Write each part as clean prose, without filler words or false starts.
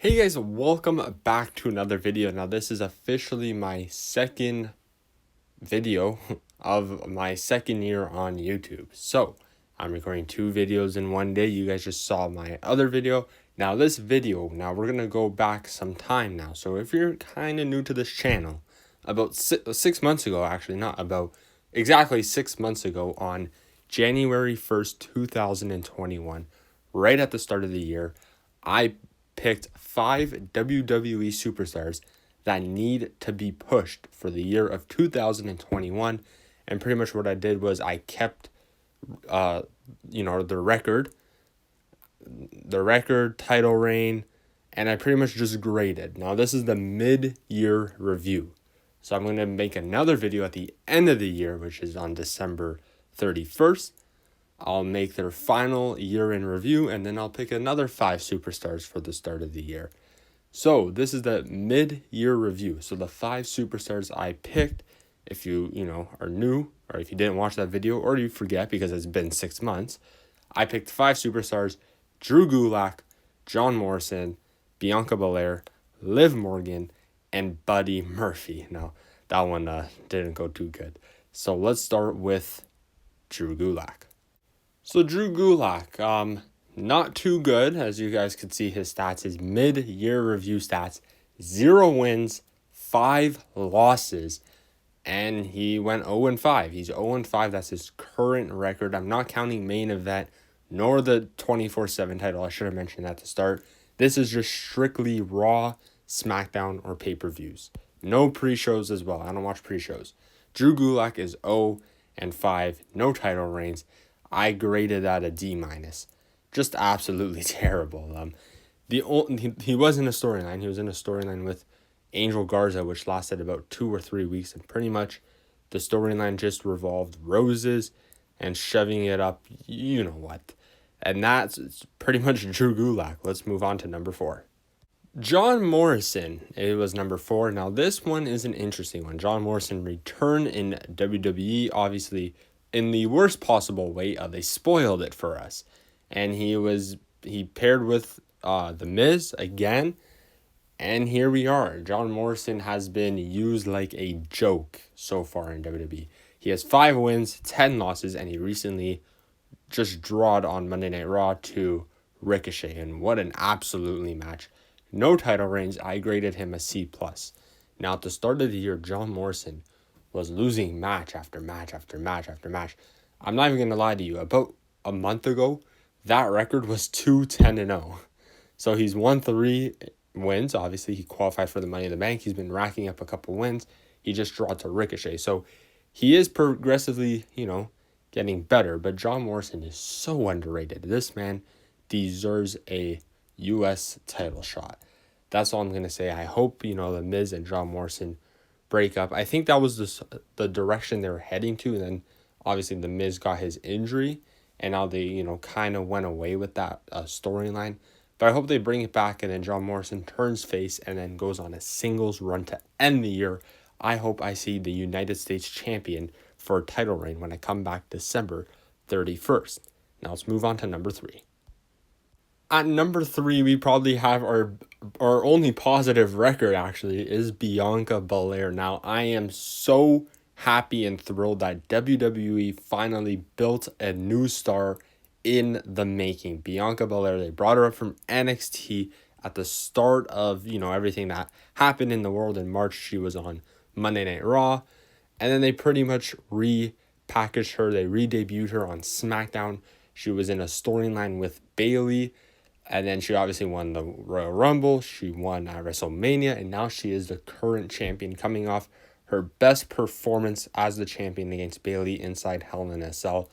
Hey guys, welcome back to another video. Now this is officially my second video of my second year on YouTube. So I'm recording two videos in one day. You guys just saw my other video. Now this video, we're going to go back some time now. So if you're kind of new to this channel, about 6 months ago, actually not about, exactly 6 months ago on January 1st, 2021, right at the start of the year, I picked 5 WWE superstars that need to be pushed for the year of 2021. And pretty much what I did was I kept, the record, title reign, and I pretty much just graded. Now this is the mid-year review. So I'm going to make another video at the end of the year, which is on December 31st. I'll make their final year in review, and then I'll pick another 5 superstars for the start of the year. So this is the mid-year review. So the 5 superstars I picked, if you are new, or if you didn't watch that video, or you forget because it's been 6 months, I picked 5 superstars: Drew Gulak, John Morrison, Bianca Belair, Liv Morgan, and Buddy Murphy. Now, that one didn't go too good. So let's start with Drew Gulak. So Drew Gulak, not too good. As you guys could see, his stats, his mid-year review stats: 0 wins, 5 losses, and he went 0-5. He's 0-5. That's his current record. I'm not counting main event nor the 24/7 title. I should have mentioned that to start. This is just strictly Raw, SmackDown, or pay-per-views. No pre-shows as well. I don't watch pre-shows. Drew Gulak is 0-5. No title reigns. I graded that a D-. Just absolutely terrible. He was in a storyline. He was in a storyline with Angel Garza, which lasted about 2 or 3 weeks, and pretty much the storyline just revolved roses and shoving it up, you know what. And that's pretty much Drew Gulak. Let's move on to number 4. John Morrison, it was number 4. Now this one is an interesting one. John Morrison returned in WWE, obviously in the worst possible way. They spoiled it for us. And he paired with The Miz again. And here we are. John Morrison has been used like a joke so far in WWE. He has 5 wins, 10 losses, and he recently just drawed on Monday Night Raw to Ricochet. And what an absolutely match. No title reigns. I graded him a C+. Now, at the start of the year, John Morrison was losing match after match after match after match. I'm not even going to lie to you. About a month ago, that record was 2-10-0. So he's won 3 wins. Obviously, he qualified for the Money in the Bank. He's been racking up a couple wins. He just drew to Ricochet. So he is progressively, getting better. But John Morrison is so underrated. This man deserves a U.S. title shot. That's all I'm going to say. I hope, The Miz and John Morrison break up. I think that was the direction they were heading to. And then, obviously, The Miz got his injury. And now they, kind of went away with that storyline. But I hope they bring it back, and then John Morrison turns face and then goes on a singles run to end the year. I hope I see the United States champion for a title reign when I come back December 31st. Now let's move on to number 3. At number 3, we probably have our only positive record, actually, is Bianca Belair. Now, I am so happy and thrilled that WWE finally built a new star in the making. Bianca Belair, they brought her up from NXT at the start of, everything that happened in the world in March. She was on Monday Night Raw, and then they pretty much repackaged her. They re-debuted her on SmackDown. She was in a storyline with Bayley, and then she obviously won the Royal Rumble. She won at WrestleMania, and now she is the current champion, coming off her best performance as the champion against Bayley inside Hell in a Cell.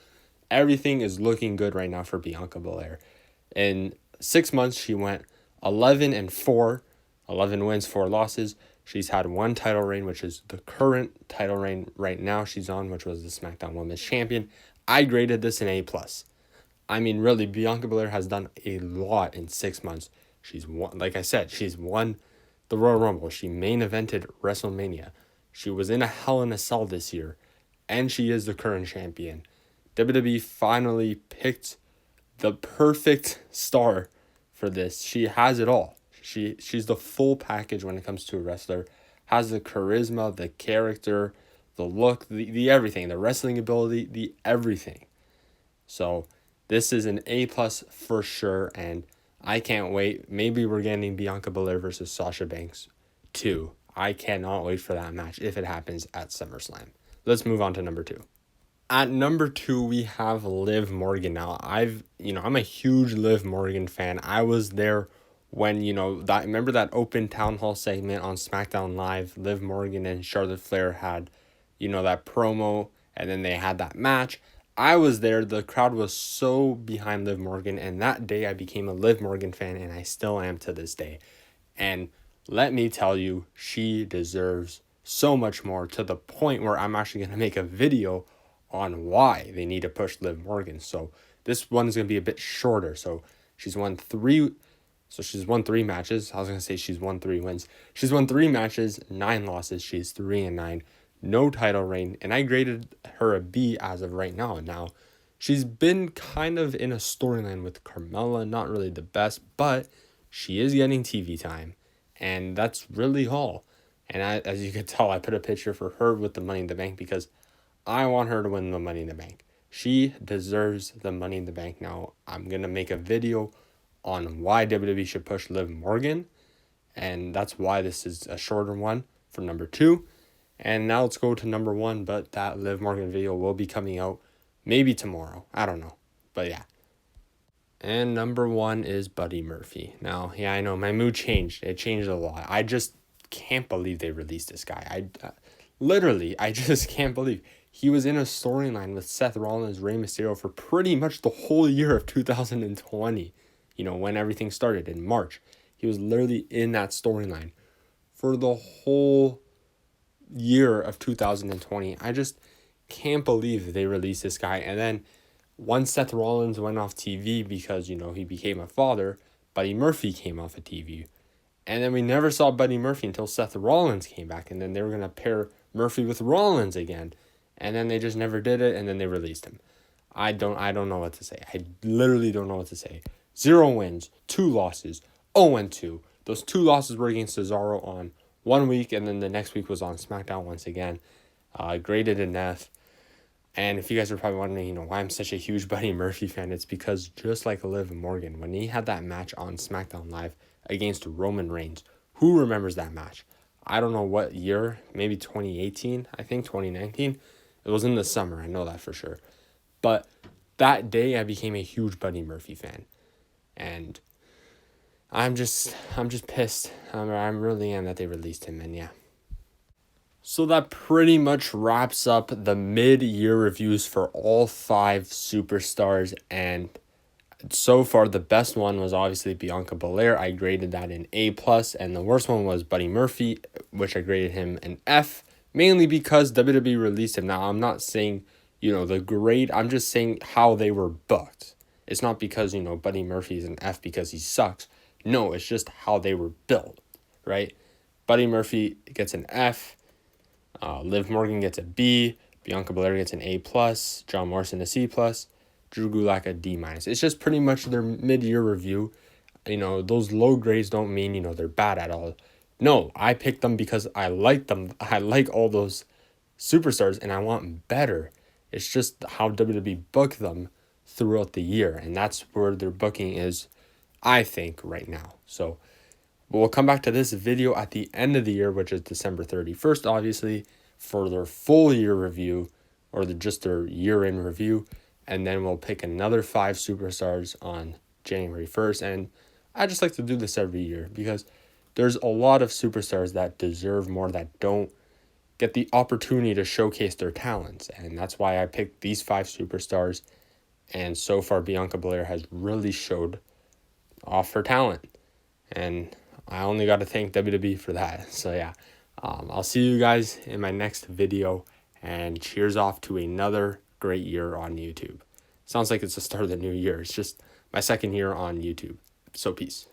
Everything is looking good right now for Bianca Belair. In 6 months, she went 11-4, 11 wins, 4 losses. She's had 1 title reign, which is the current title reign right now she's on, which was the SmackDown Women's Champion. I graded this an A+. I mean, really, Bianca Belair has done a lot in 6 months. She's won, like I said, she's won the Royal Rumble. She main evented WrestleMania. She was in a Hell in a Cell this year, and she is the current champion. WWE finally picked the perfect star for this. She has it all. She's the full package when it comes to a wrestler. Has the charisma, the character, the look, the everything, the wrestling ability, the everything. So this is an A+ for sure, and I can't wait. Maybe we're getting Bianca Belair versus Sasha Banks too. I cannot wait for that match if it happens at SummerSlam. Let's move on to number 2. At number 2, we have Liv Morgan. Now, I'm a huge Liv Morgan fan. I was there when, remember that open town hall segment on SmackDown Live? Liv Morgan and Charlotte Flair had, that promo, and then they had that match. I was there. The crowd was so behind Liv Morgan, and that day I became a Liv Morgan fan, and I still am to this day. And let me tell you, she deserves so much more, to the point where I'm actually going to make a video on why they need to push Liv Morgan. So this one's going to be a bit shorter. So she's won 3 matches. I was going to say she's won 3 wins. She's won 3 matches, 9 losses. She's 3-9. No title reign. And I graded her a B as of right now. Now, she's been kind of in a storyline with Carmella. Not really the best, but she is getting TV time. And that's really all. And as you can tell, I put a picture for her with the Money in the Bank because I want her to win the Money in the Bank. She deserves the Money in the Bank. Now, I'm going to make a video on why WWE should push Liv Morgan. And that's why this is a shorter one for number 2. And now let's go to number 1. But that Liv Morgan video will be coming out maybe tomorrow. I don't know. But yeah. And number 1 is Buddy Murphy. Now, yeah, I know my mood changed. It changed a lot. I just can't believe they released this guy. I just can't believe. He was in a storyline with Seth Rollins, Rey Mysterio for pretty much the whole year of 2020. When everything started in March. He was literally in that storyline for the whole year of 2020. I just can't believe they released this guy. And then once Seth Rollins went off TV because, he became a father, Buddy Murphy came off of TV. And then we never saw Buddy Murphy until Seth Rollins came back. And then they were going to pair Murphy with Rollins again. And then they just never did it, and then they released him. I don't know what to say. I literally don't know what to say. 0 wins, 2 losses, 0-2. Those 2 losses were against Cesaro on 1 week, and then the next week was on SmackDown once again. Graded an F. And if you guys are probably wondering, why I'm such a huge Buddy Murphy fan, it's because just like Liv Morgan, when he had that match on SmackDown Live against Roman Reigns, who remembers that match? I don't know what year, maybe 2018, I think 2019. It was in the summer, I know that for sure. But that day I became a huge Buddy Murphy fan. And I'm just pissed. I really am that they released him, and yeah. So that pretty much wraps up the mid-year reviews for all 5 superstars, and so far the best one was obviously Bianca Belair. I graded that an A+, and the worst one was Buddy Murphy, which I graded him an F, mainly because WWE released him. Now, I'm not saying, the grade, I'm just saying how they were booked. It's not because, Buddy Murphy is an F because he sucks. No, it's just how they were built, right? Buddy Murphy gets an F, Liv Morgan gets a B, Bianca Belair gets an A+, John Morrison a C+, Drew Gulak a D-. It's just pretty much their mid-year review. Those low grades don't mean, they're bad at all. No, I picked them because I like them. I like all those superstars, and I want better. It's just how WWE book them throughout the year, and that's where their booking is, I think, right now. So we'll come back to this video at the end of the year, which is December 31st, obviously, for their full year review, or just their year-end review, and then we'll pick another 5 superstars on January 1st, and I just like to do this every year because there's a lot of superstars that deserve more, that don't get the opportunity to showcase their talents. And that's why I picked these 5 superstars. And so far, Bianca Belair has really showed off her talent. And I only got to thank WWE for that. So yeah, I'll see you guys in my next video. And cheers off to another great year on YouTube. Sounds like it's the start of the new year. It's just my second year on YouTube. So peace.